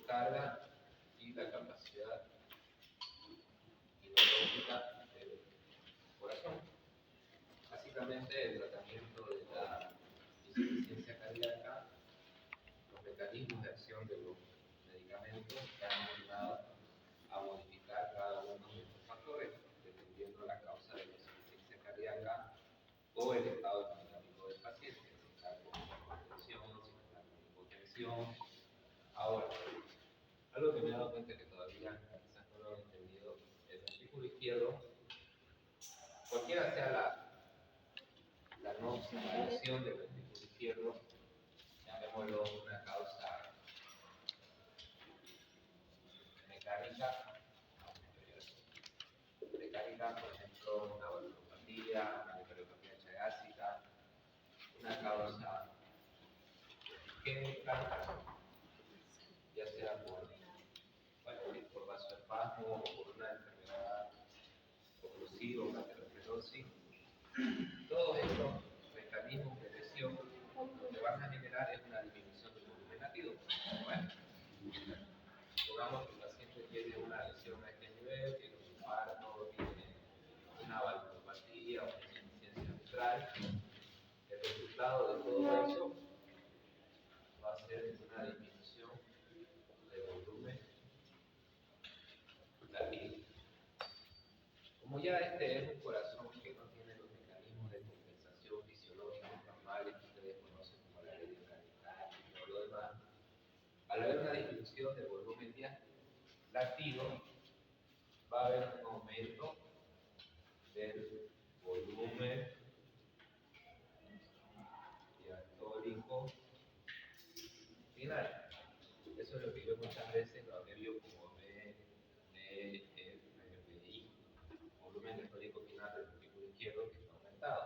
descarga y la capacidad inmunológica del corazón. Básicamente, el tratamiento de la insuficiencia cardíaca, los mecanismos de acción de los medicamentos están orientados a modificar cada uno de estos factores, dependiendo de la causa de la insuficiencia cardíaca o el estado hemodinámico del paciente, si está con hipertensión, si está con hipotensión. Ahora, algo que me he dado cuenta que todavía quizás no lo he entendido, el ventrículo izquierdo, cualquiera sea la no lesión del ventrículo izquierdo, llamémoslo una causa mecánica, por ejemplo, una valvulopatía, una microalopatía chagásica, una causa isquémica, ya sea por vasoespasmo o por una enfermedad oclusiva o aterosclerosis. Todos estos mecanismos de lesión lo que van a generar es una disminución del volumen latido. Bueno, supongamos que el paciente tiene una lesión a este nivel, tiene un infarto, tiene una valvulopatía o una insuficiencia mitral. El resultado de todo eso va a ser una disminución del volumen latido. Como ya este es un corazón que no tiene los mecanismos de compensación fisiológicos normales que ustedes conocen como la ley de Kardashev y todo lo demás, al haber una disminución del volumen latido, va a haber un aumento del volumen diastólico final. Eso es lo que yo muchas veces lo abrevio como VDI, volumen diastólico final del ventrículo izquierdo que está aumentado.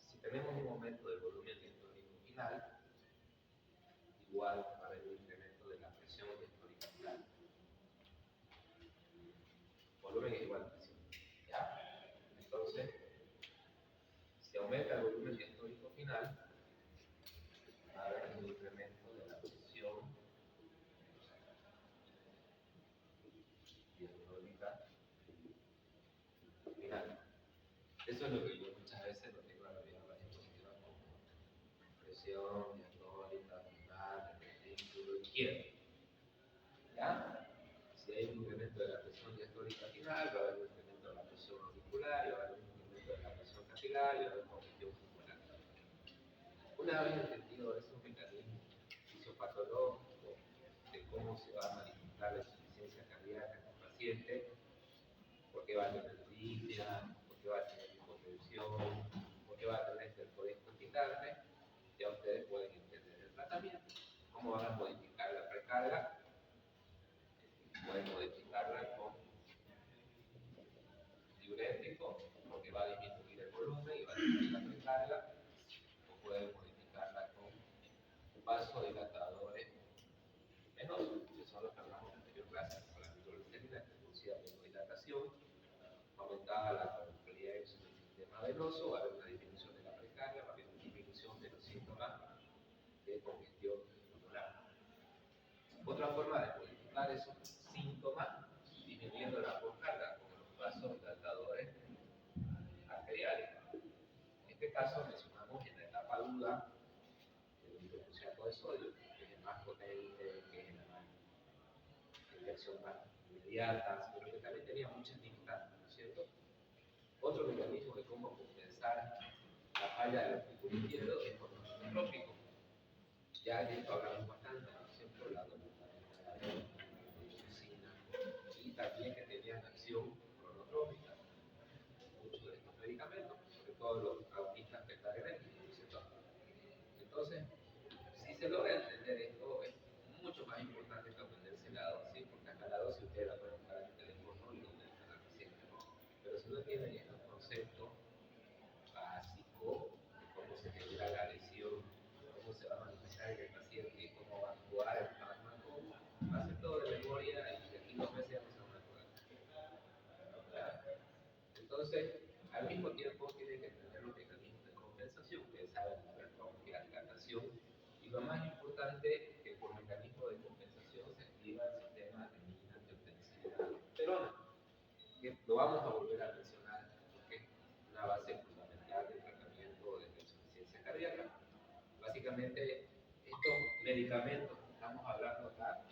Si tenemos un aumento del volumen diastólico final, igual va a haber un incremento de la presión diastólica final. Volumen es igual a presión. ¿Ya? Entonces, si aumenta el volumen diastólico final, va a haber un incremento de la presión diastólica final. Eso es lo que yo muchas veces lo tengo abreviado en la diapositiva como presión diastólica final del ventrículo izquierdo. ¿Ya? Si hay un incremento de la presión diastólica final, va a haber un incremento de la presión auricular, va a haber un incremento de la presión capilar y va a haber congestión pulmonar. Una vez entendido esos mecanismos fisiopatológicos de cómo se va a manifestar la insuficiencia cardíaca en el paciente, por qué va a tener disnea, por qué va a tener hipotensión, por qué va a tener hipercolectos quitarme, ya ustedes pueden entender el tratamiento. Cómo van a modificar la precarga, pueden modificarla con diurético, porque va a disminuir el volumen y va a disminuir la precarga, o pueden modificarla con vasodilatadores venosos, que son los que hablamos en la anterior clase, como la nitroglicerina, que producía vasodilatación, aumentada la complexión del sistema venoso, va a haber una disminución de la precarga, va a haber una disminución de los síntomas de congestión pulmonar. Otra forma de modificar esos síntomas, disminuyendo la poscarga con los vasodilatadores arteriales. En este caso mencionamos en la etapa aguda el hidroxiato de sodio, que es el más potente, que es la inyección más inmediata, pero que también tenía muchas limitantes, ¿no es cierto? Otro mecanismo de cómo compensar la falla del ventrículo izquierdo es por trópico. Ya de esto hablamos bastante, ¿no es cierto? La dopamina, la oxitocina, y también que tenían acción cronotrópica. Muchos de estos medicamentos, sobre todo los autistas beta-adrenérgicos, ¿no es cierto? Entonces, si se logra entender esto, es mucho más importante que aprenderse la dosis, porque acá la dosis ustedes la pueden buscar en el teléfono y lo utilizan al paciente. Pero si no tienen estos conceptos básicos de cómo se genera la lesión, cómo se va a manifestar en el paciente, cómo va a actuar el fármaco, va a ser todo de memoria y de aquí 2 meses ya no se van a acordar. Entonces, al mismo tiempo tienen que entender los mecanismos de compensación, ustedes saben, la hipertrofia, dilatación, y lo más importante, que por mecanismos que lo vamos a volver a mencionar porque es una base fundamental del tratamiento de la insuficiencia cardíaca. Básicamente, estos medicamentos que estamos hablando acá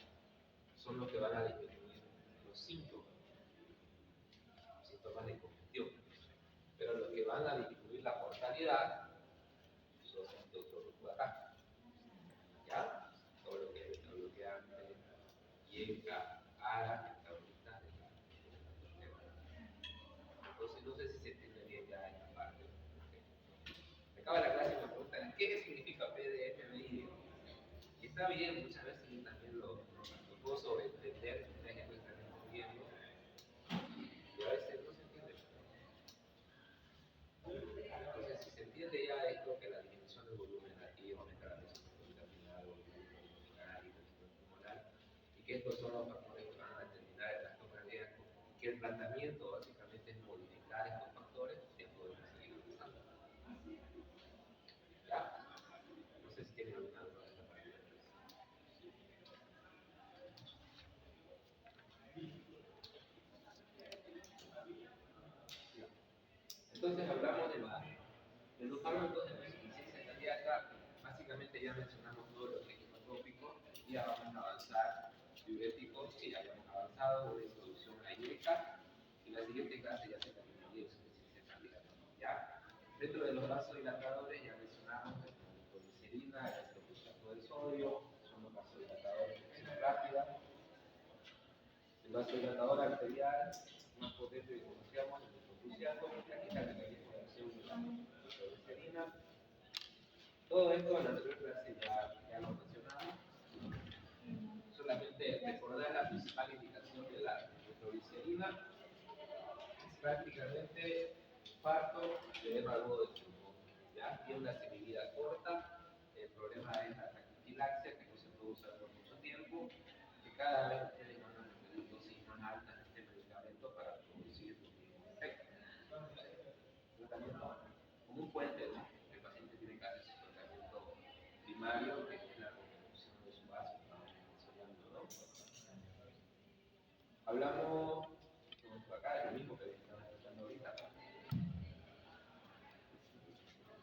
son los que van a disminuir los síntomas de congestión, pero los que van a disminuir la mortalidad son estos otros de acá, ¿ya? Todo lo que es bloqueante, IECA, ARA, ahorita de la. Entonces, no sé si se entiende bien ya esta parte. Me acaba la clase y me preguntan, ¿qué significa PDFBI? Y está bien, muchas veces yo también lo puedo sobreentender, ustedes ya lo están entendiendo, y a veces no se entiende. Entonces, si se entiende ya esto, que la disminución del volumen aquí aumenta la presión terminal, volumen pulmonar y presión pulmonar, y que estos son los factores que van a determinar el gasto cardíaco, y que el tratamiento básicamente es modificar estos factores, ya podemos seguir avanzando. ¿Ya? No sé si tienen alguna duda de esta parte. Entonces hablamos de los fármacos de la insuficiencia cardíaca. Básicamente ya mencionamos todo lo que es hipotrópico y ya vamos a avanzar diuréticos, que ya habíamos avanzado, una introducción a IECA, y la siguiente clase ya se terminaría insuficiencia cardíaca. ¿Ya? Dentro de los vasodilatadores ya mencionamos la nitroglicerina, el acetato del sodio, son los vasodilatadores de acción rápida. El vasodilatador arterial más potente que conocíamos, el methylcruciato, que aquí está el mecanismo de acción de la nitroglicerina. Todo esto en la anterior clase ya lo mencionamos. Solamente recordar la principal indicación de la nitroglicerina es prácticamente infarto de agudo de pulmón. ¿Ya? Tiene una semivida corta. El problema es la taquifilaxia, que no se puede usar por mucho tiempo, que cada vez ustedes van a requerir dosis más altas de este medicamento para producir los mismos efectos. Tratamiento como un puente, ¿no? El paciente tiene que hacer su tratamiento primario, que es la reconstrucción de su vaso, estamos mencionando, ¿no? Hablamos, acá es lo mismo que estamos tratando ahorita,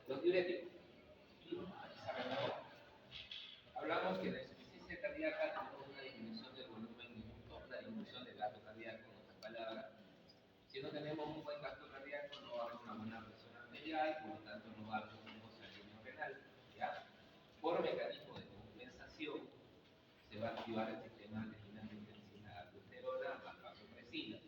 los diuréticos. Hablamos que la insuficiencia cardíaca tenemos una disminución del volumen minuto, una disminución del gasto cardíaco, en otras palabras. Si no tenemos un buen gasto cardíaco, no va a haber una buena presión arterial, por lo tanto no va a haber un flujo sanguíneo renal. ¿Ya? Por mecanismo de compensación, se va a activar el sistema renin-angiotensina aldosterona más vasopresina.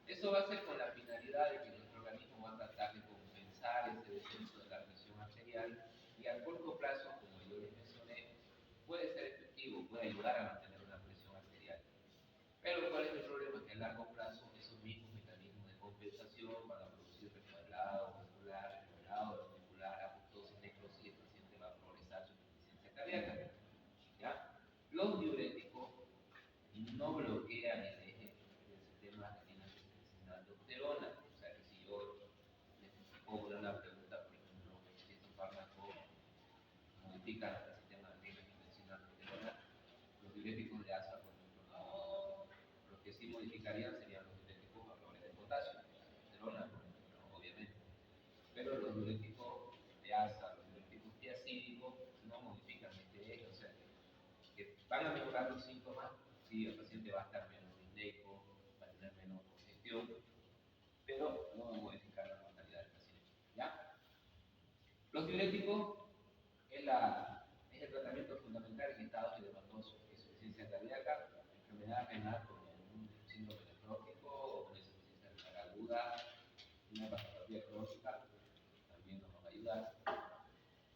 Eso va a ser con la finalidad de que nuestro organismo va a tratar de compensar ese descenso de la presión arterial y a corto plazo, como yo les mencioné, puede ser efectivo, puede ayudar a mantener una presión arterial. Pero ¿cuál es el problema? Que a largo plazo esos mismos mecanismos de compensación van a producir remodelado muscular, remodelado muscular, apoptosis, necrosis, y el paciente va a progresar su insuficiencia cardíaca. ¿Ya? Los diuréticos no bloquean el eje del sistema renin-angiotensina-aldosterona. O sea que si yo les pongo una pregunta, por ejemplo, si estos fármacos modifican el sistema renin-angiotensina-aldosterona, los diuréticos de asa, por ejemplo, no. Los que sí modificarían serían los diuréticos valores de potasio, aldosterona, por ejemplo, ¿no? Obviamente. Pero los diuréticos de asa, los diuréticos tiacídicos, no modifican este eje, o sea que van a mejorar los síntomas, sí, el paciente va a estar menos disneico, va a tener menos congestión, pero no va a modificar la mortalidad del paciente. ¿Ya? Los diuréticos es el tratamiento fundamental en estados edematosos, insuficiencia cardíaca, enfermedad renal como un síndrome nefrótico o una insuficiencia renal aguda, una hepatopatía crónica, también nos va a ayudar.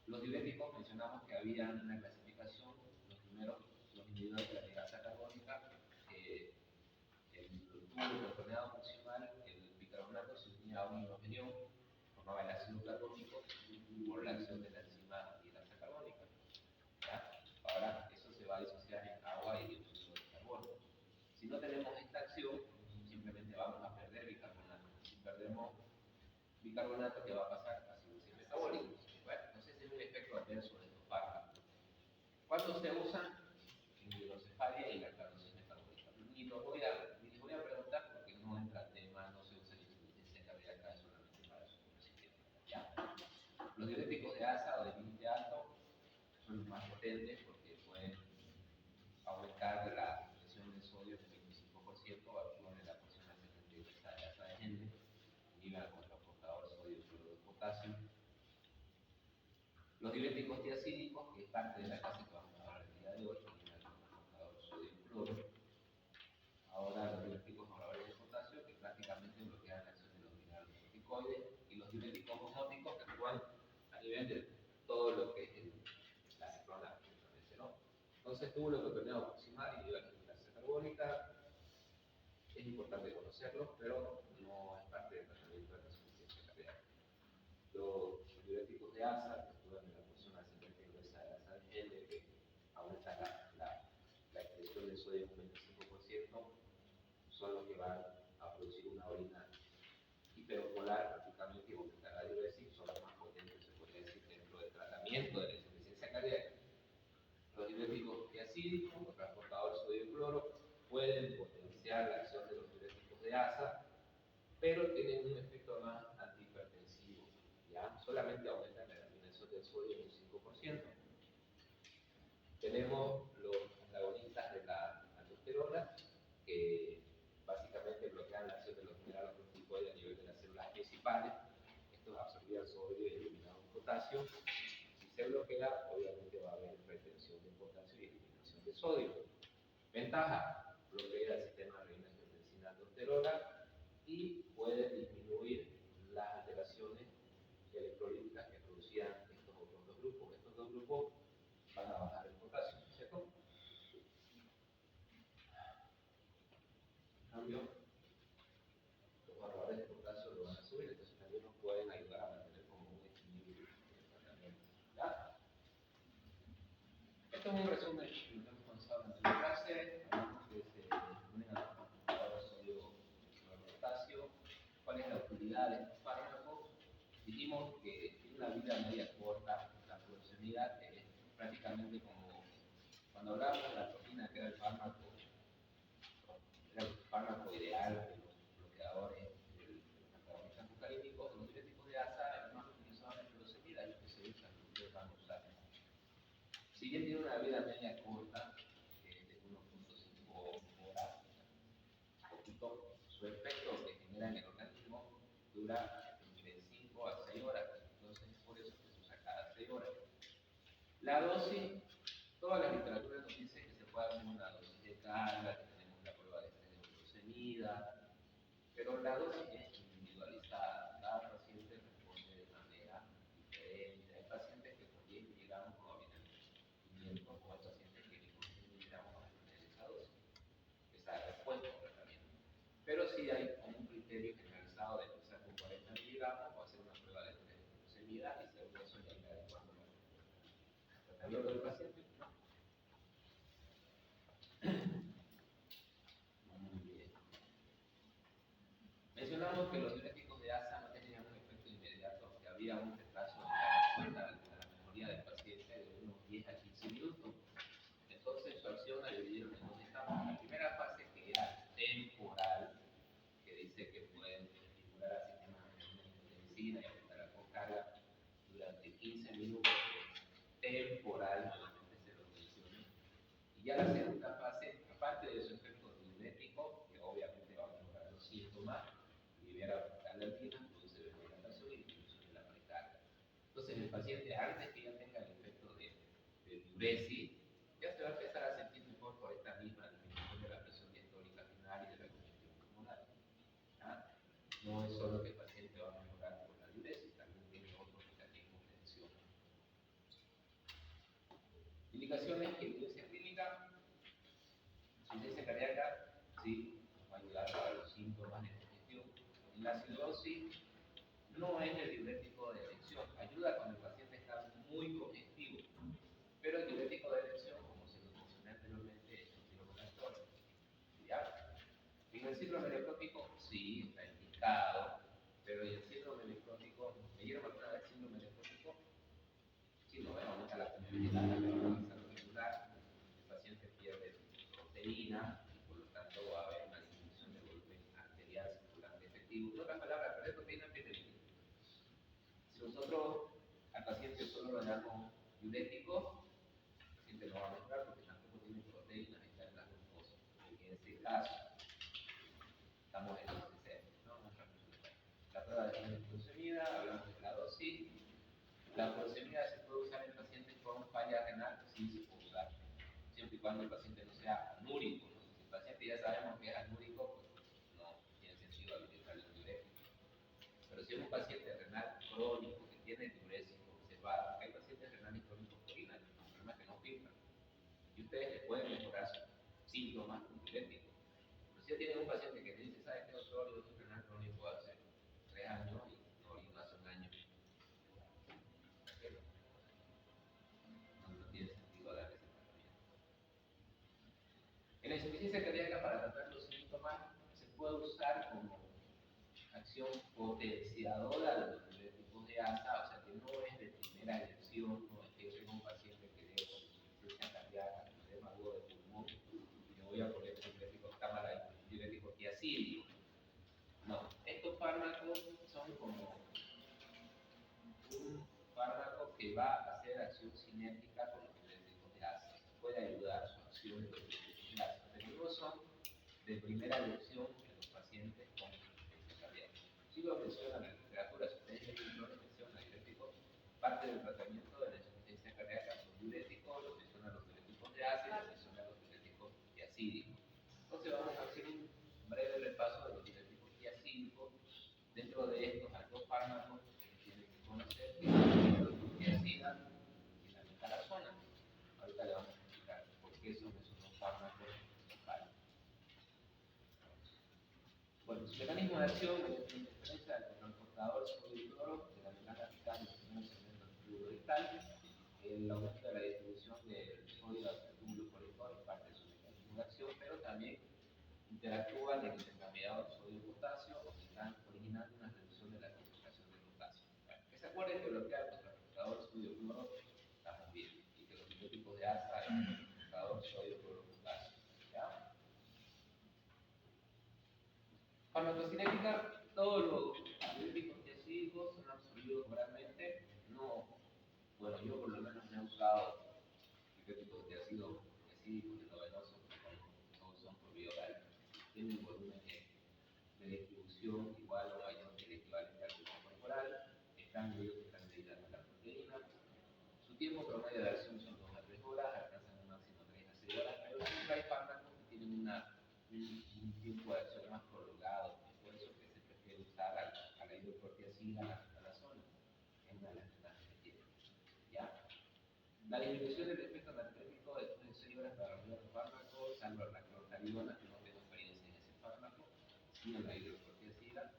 Los diuréticos mencionamos que había una clasificación, los primeros, los inhibidores de la ligasa carbónica, el tubo protoneado funcional, el bicarbonato se unía a un hidrogenión, formaba el ácido carbónico por la acción de la enzima ligasa carbónica. ¿Ya? Ahora, eso se va a disociar en agua y dióxido de carbono. Si no tenemos esta acción, simplemente vamos a perder bicarbonato. Si perdemos bicarbonato, ¿qué va a pasar? Acidosis metabólica. Bueno, entonces es un efecto adverso de estos fármacos. ¿Cuándo se usan? En hidrocefalia y la lactanosis metabólica. Ni les voy a preguntar porque no entra tema potentes porque pueden aumentar la presión de sodio en 25%, actúan en la porción de 72 de asa de Henle, inhiben con el transportador sodio-cloro de potasio. Los diuréticos tiacídicos, que es parte de la clase que vamos a hablar el día de hoy, inhiben con el transportador sodio-cloro. Ahora los diuréticos moladores de potasio, que prácticamente bloquean la acción de los minerales corticoides, y los diuréticos osmóticos, que actúan a nivel de todo lo que es la cefalea, ¿no? Entonces, túbulo peritoneal proximal inhibe la clase carbónica. Es importante conocerlo, pero no es parte del tratamiento de la insuficiencia cardíaca. Los diuréticos de asa, que actúan en la porción ascendente y gruesa de la asa de Henle, que aumenta la excreción de sodio en un 25%, son los que van a producir una orina hiperosmolar prácticamente y aumentar la diuresis, son los más potentes, se podría decir, dentro del tratamiento de la insuficiencia cardíaca. Los diuréticos tiacídicos, los transportadores sodio-cloro, pueden potenciar la acción de los diuréticos de asa, pero tienen un efecto más antihipertensivo, ¿ya? Solamente aumentan la eliminación del sodio en un 5%. Tenemos los antagonistas de la aldosterona, que básicamente bloquean la acción de los minerales corticoides a nivel de las células principales. Estos absorbían sodio y eliminaban potasio. Si se bloquea, obviamente va a haber retención de potasio y eliminación de sodio. Ventaja: bloquea el sistema renina angiotensina aldosterona y puede disminuir las alteraciones electrolíticas que producían estos otros dos grupos. Estos dos grupos van a bajar el potasio, ¿cierto? En cambio, los valores de potasio lo van a subir, entonces también nos pueden ayudar a mantener como un equilibrio en el tratamiento. ¿Ya? Esto es un resumen de lo que hemos avanzado en la clase. Hablamos que se unen a los transportadores sodio-potasio. ¿Cuál es la utilidad de estos fármacos? Dijimos que tiene una vida media corta, la furosemida es prácticamente como cuando hablábamos de la proteína, que era el fármaco ideal de los bloqueadores, de los antagonistas muscarínicos. Los diuréticos de asa, el más utilizado en furosemida, es lo que se usa, que ustedes van a usar. Si bien tiene una vida media corta, de 1.5 horas, poquito, su efecto que genera en el organismo dura entre 5 a 6 horas, entonces es por eso que se usa cada 6 horas. La dosis, toda la literatura nos dice que se puede hacer una dosis de carga, que tenemos la prueba de estrés de glucosemida, pero la dosis es individualizada, cada paciente responde de manera diferente. Hay pacientes que con 10 miligramos no vienen 500, o hay pacientes que con 10 miligramos van a tener esa dosis, esa respuesta al tratamiento. Pero sí hay un criterio generalizado de empezar con 40 miligramos o hacer una prueba de estrés de glucosemia y según eso ya ir adecuando la respuesta al tratamiento del paciente. Muy bien. Mencionamos que los diuréticos de asa no tenían un efecto inmediato, que había un retraso en la respuesta a la mejoría del paciente de unos 10 a 15 minutos. Entonces su acción la dividieron en dos etapas. La primera fase, que era temporal, que dice que pueden estimular al sistema de medicina y aumentar la carga durante 15 minutos, temporal, nuevamente se lo mencioné. Y ya la segunda fase, aparte de su efecto diurético, que obviamente va a mejorar los síntomas, libera alerginas, produce vasodilatación y disminución de la precarga. Entonces el paciente, antes que ya tenga el efecto de diuresis, ya se va a empezar a sentir mejor por esta misma disminución de la presión diastólica final y de la congestión pulmonar. ¿Ah? No es solo que el paciente va a mejorar por la diuresis, también tiene otros mecanismos de acción. Indicaciones que evidencia clínica: insuficiencia cardíaca, sí, nos va a ayudar para los síntomas de congestión. La acidosis no es el diurético de elección, ayuda cuando el paciente está muy congestivo, pero el diurético de elección, como se lo mencioné anteriormente, es el tiroconazol. ¿Ya? En el síndrome nefrótico sí está indicado, pero en el síndrome nefrótico, ¿me dieron alguna vez síndrome nefrótico? Sí, no, aumenta la permeabilidad, la permeabilidad regular, el paciente pierde proteína y por lo tanto va a haber una disminución del volumen arterial circulante efectivo. En otras palabras, perder proteína pierde líquido. Si nosotros al paciente solo le damos diuréticos, cuando el paciente no sea anúrico, ¿no? Si el paciente ya sabemos que es anúrico, pues no tiene sentido habilitarle un diurético. Pero si es un paciente renal crónico que tiene diuresis observada, porque hay pacientes renales crónicos que orinan, el problema es que no filtran, y ustedes les pueden mejorar sus síntomas con diuréticos. Pero si ya tienen un paciente que dice, ¿sabes qué, doctor? Yo soy renal crónico hace 3 años y no orino hace un año. No tiene sentido dar ese tratamiento. En la insuficiencia cardíaca, para tratar los síntomas, se puede usar como acción potenciadora de los diuréticos de ASA, o sea que no es de primera elección, no es que yo tengo un paciente que debe con insuficiencia cardíaca, con edema agudo de pulmón, y le voy a poner un diurético cámara y un diurético tiacídico. No, estos fármacos son como un fármaco que va a hacer acción cinética con los diuréticos de ASA. Puede ayudar a su acción de los diuréticos de ASA, pero no son de primera elección en los pacientes con insuficiencia cardíaca. Sí lo menciona en la literatura, si ustedes leen no menciona diuréticos, parte del tratamiento de la insuficiencia cardíaca son diuréticos, lo mencionan los diuréticos de ASA y lo mencionan los diuréticos tiacídicos. Entonces vamos a hacer un breve repaso de los diuréticos tiacídicos. Dentro de estos hay dos fármacos que tienen que conocer, que son la tiacida y la metalazona. Ahorita le vamos a explicar por qué son esos dos fármacos principales. Bueno, su mecanismo de acción es la interferencia del transportador sodio-cloro de la membrana apical del primer segmento del tubo rectal. El aumento de la distribución del sodio hacia el túbulo colector es parte de su mecanismo de acción, pero también interactúan en el intercambiador sodio-potasio, originando una reducción de la concentración de potasio. Bueno, que se acuerden que bloquear el transportador sodio-cloro estamos bien, y que los diuréticos de ASA es el transportador sodio-cloro-potasio. Farmacocinética, todos los diuréticos tiacídicos son absorbidos oralmente. No, bueno, yo por lo menos no he usado diuréticos tiacídicos endovenosos, no son por vía oral. Tienen volumen de distribución igual o mayor que el equivalente al pulmón corporal. Están medidos que están medidas en la proteína. Su tiempo promedio de acción son 2 a 3 horas, alcanzan un máximo 3 a 6 horas, pero siempre hay fármacos que tienen un tiempo de acción más prolongado. Es por eso que se prefiere usar a la hidrocortiacida, a la zona, es una de las ventajas que tiene. ¿Ya? La disminución del efecto anergético después de 6 horas para regular el fármaco, salvo la clortalidona, que no tengo experiencia en ese fármaco, sí en la hidrocortiacida.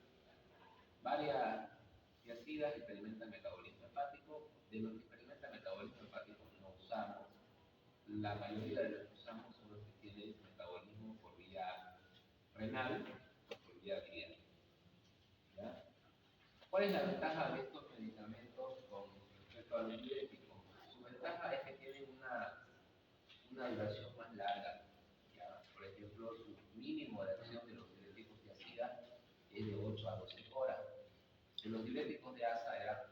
Varias tiacidas experimentan metabolismo hepático. De los que experimentan metabolismo hepático no usamos. La mayoría de los que usamos son los que tienen metabolismo por vía renal o por vía biliar. ¿Ya? ¿Cuál es la ventaja de estos medicamentos con respecto a los diuréticos? Su ventaja es que tienen una duración más larga. ¿Ya? Por ejemplo, su mínimo de acción de los diuréticos de tiacida es de 8 a 12 horas. De los diuréticos de ASA era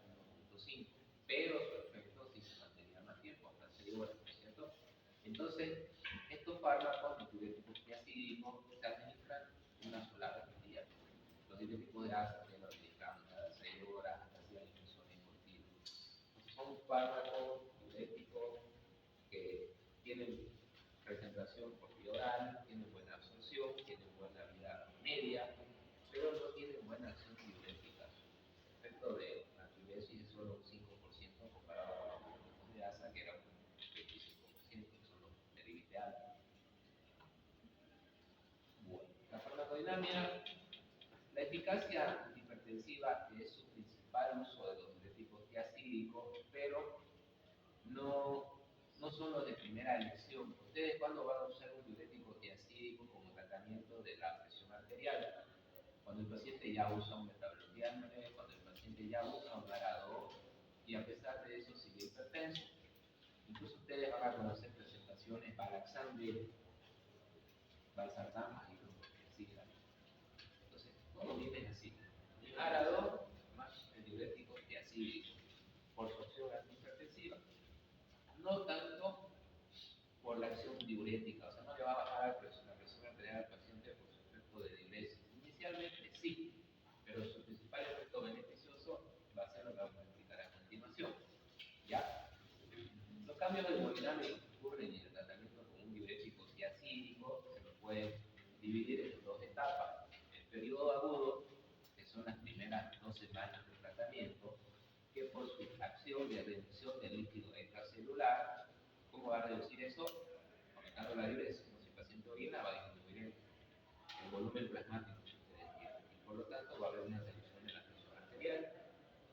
1.5, pero su efecto sí se mantenía más tiempo, hasta 6 horas, ¿no es cierto? Entonces, estos fármacos, los diuréticos tiacídicos, se administran una sola vez al día. Los diuréticos de ASA se lo administran cada 6 horas, hasta 6 infusiones continuas. Son fármacos diuréticos que tienen presentación por vía oral, tienen buena absorción, tienen buena vida media, pero no tienen buena acción diurética. El efecto de antiuresis es solo un 5% comparado con los diuréticos de ASA, que era un 25%, que son los de límite alto. Bueno, la farmacodinámica, la eficacia antihipertensiva es su principal uso de los diuréticos tiacídicos, pero no son los de primera elección. ¿Ustedes cuándo van a usar un diurético tiacídico como tratamiento de la presión arterial? Cuando el paciente ya usa un metabloqueante, cuando el paciente ya usa un ARA2 y a pesar de eso sigue hipertenso. Incluso ustedes van a conocer presentaciones Valaxan, Valsartán y hidrocortiacida. Entonces, todo viene así. ARA2 más el diurético tiacídico por su acción antihipertensiva. No tanto por la acción diurética, o sea, no le va a bajar la presión arterial al paciente por su efecto de diuresis. Inicialmente sí, pero su principal efecto beneficioso va a ser lo que vamos a explicar a continuación. ¿Ya? Los cambios hemodinámicos que ocurren en el tratamiento con un diurético las 2 semanas de tratamiento, que por su acción de reducción del líquido extracelular, ¿cómo va a reducir eso? Aumentando la diuresis. Si el paciente orina, va a disminuir el volumen plasmático que ustedes tienen, y por lo tanto va a haber una reducción de la presión arterial.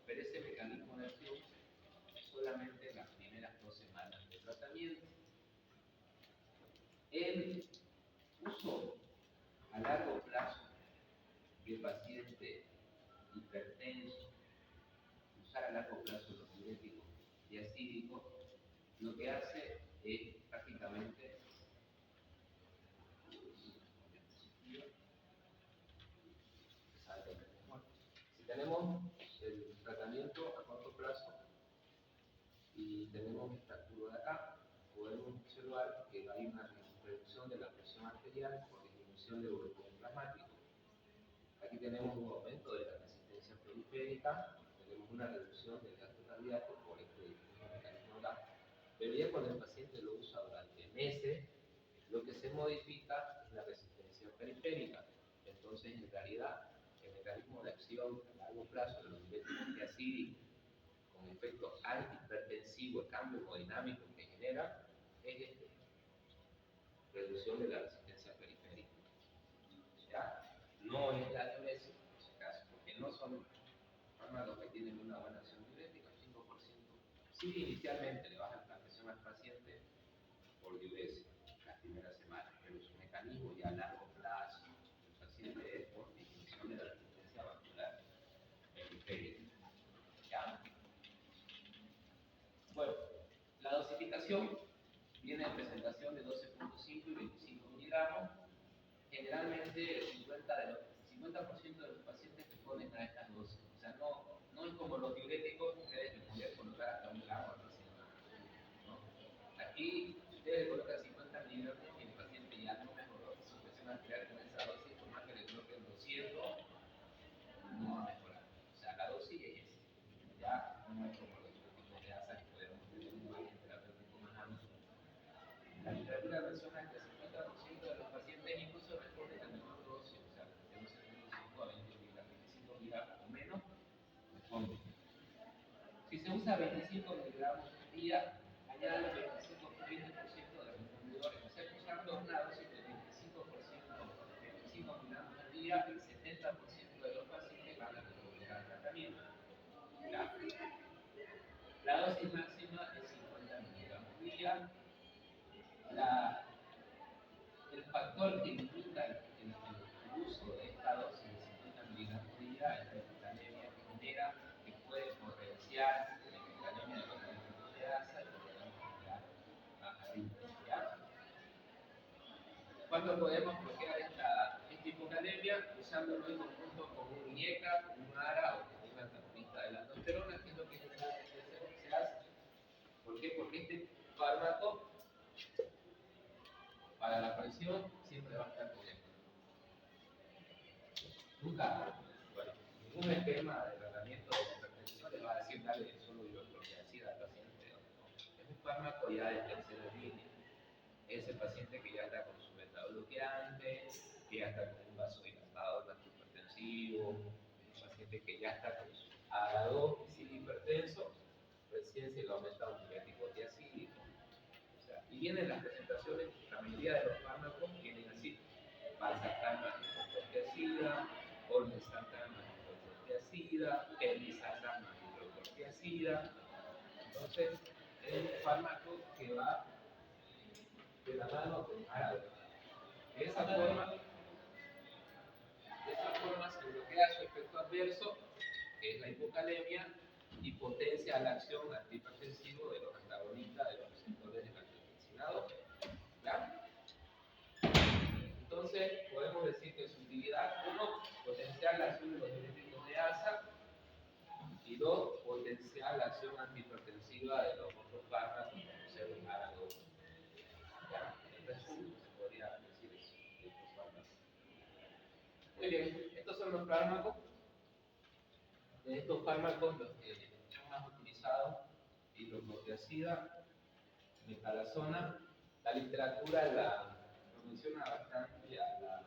Pero ese mecanismo de acción solamente en las primeras 2 semanas de tratamiento. El uso a largo plazo del paciente hipertenso, usar a largo plazo los diuréticos diacídicos, lo que hace es prácticamente, si tenemos el tratamiento a corto plazo y tenemos esta curva de acá, podemos observar que hay una reducción de la presión arterial por disminución del volumen plasmático. Aquí tenemos un aumento de la resistencia periférica, tenemos una reducción del gasto cardíaco por este mecanismo acá. Pero ya cuando el paciente lo usa durante meses, lo que se modifica es la resistencia periférica. Entonces, en realidad, el mecanismo de acción a largo plazo de los diuréticos diacídicos con efecto antihipertensivo, el cambio hemodinámico que genera, es este, reducción de la resistencia periférica. ¿Ya? No es la diuresis, en ese caso, porque no son fármacos que tienen una buena acción diurética, 5%. Sí, inicialmente le bajan la presión al paciente por diuresis las primeras semanas, pero su mecanismo ya a largo plazo el paciente es por disminución de la resistencia vascular periférica. ¿Ya? Bueno, la dosificación viene en presentación de 12.5 y 25 miligramos. Generalmente el 50% de los pacientes responden a estas dosis. O sea, no es como los diuréticos, ustedes le pueden colocar hasta 1 gramo al paciente, ¿no? Aquí, si ustedes le colocan 50 miligramos y el paciente ya no mejoró su presión arterial con esa dosis, por más que le coloquen 200, no va a mejorar. O sea, la dosis es esa. Ya no es como los diuréticos de ASA que podemos tener un margen terapéutico más amplio. La literatura menciona que el 50% de los pacientes incluso responden a menor dosis, o sea, de 12.5 a 20 miligramos, 25 miligramos o menos, responden. Si se usa 25 miligramos al día, añade el 20% de respondedores, o sea, usando una dosis de 25 miligramos al día, el 70% de los pacientes van a responder al tratamiento. La dosis máxima es 50 miligramos al día. El factor que limita el uso de esta dosis de 50 miligramos por día es la hipocalemia que genera, que puede potenciar la hipocalemia de los diuréticos de ASA y podemos generar baja intensidad. ¿Cuándo podemos bloquear esta hipocalemia? Usándolo en conjunto con un IECA, con un ARA o con una antagonista de la aldosterona, que es lo que generalmente se hace. ¿Por qué? Porque este fármaco para la presión siempre va a estar bien. Nunca, bueno, ningún esquema de tratamiento de hipertensión le va a decir dale solo hidroxicloroquina al paciente. Es un fármaco ya de tercera línea. Es el paciente que ya está con su beta bloqueante, que ya está con un vasodilatador antihipertensivo, el paciente que ya está con su AGA2 y sigue hipertenso, recién se le aumenta un diurético diacídico. O sea, y vienen las presentaciones, la mayoría de los fármacos vienen así: valsartán más hidrocortiacida, olmesartán más hidrocortiacida, telmisartán más hidrocortiacida. Entonces, es un fármaco que va de la mano con árabe. De esa forma se bloquea su efecto adverso, que es la hipocalemia, y potencia la acción antihipertensivo de los antagonistas de los receptores de angiotensina-2. ¿Ya? Entonces, podemos decir que su utilidad, 1, potenciar la acción de los diuréticos de ASA, y 2, potenciar la acción antihipertensiva de los otros fármacos, como ser un ARA2. ¿Ya? En resumen, se podría decir eso, de estos fármacos. Muy bien, estos son los fármacos. De estos fármacos, los que son más utilizados, hidrocortiacida, metalazona. La literatura lo menciona bastante a la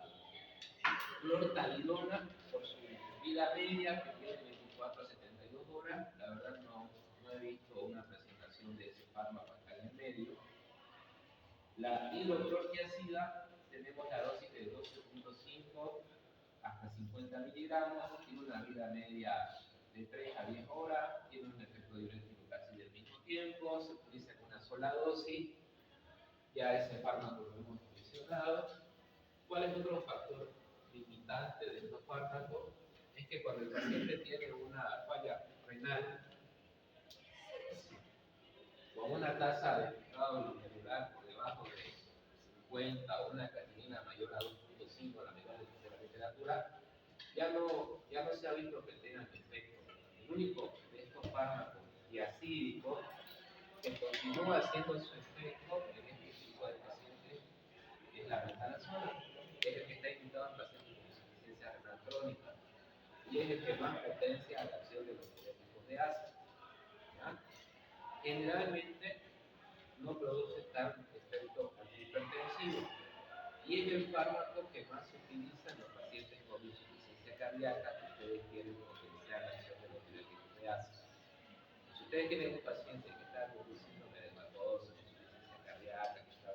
clortalidona por su Vida media que tiene 24 a 72 horas, la verdad no he visto una presentación de ese fármaco acá en el medio. La hidroclortiazida, tenemos la dosis de 12.5 hasta 50 miligramos, tiene una vida media de 3 a 10 horas, tiene un efecto diurético casi del mismo tiempo, se utiliza en una sola dosis, ya ese fármaco lo hemos mencionado. ¿Cuál es otro factor limitante de estos fármacos? Es que cuando el paciente tiene una falla renal con una tasa de filtrado glomerular por debajo de 50 o una creatinina mayor a 2.5, la menor de la literatura, ya no se ha visto que tengan efecto. El único de estos fármacos diacídicos que continúa haciendo su efecto en este tipo de pacientes es la metanazona, que es el que está indicado en pacientes con insuficiencia renal crónica y es el que más potencia la acción de los diuréticos de ácido. ¿Ya? Generalmente no produce tan efecto antihipertensivo y es el fármaco que más se utiliza en los pacientes con insuficiencia cardíaca que ustedes quieren potenciar la acción de los diuréticos de ácido. Si ustedes tienen un paciente que está con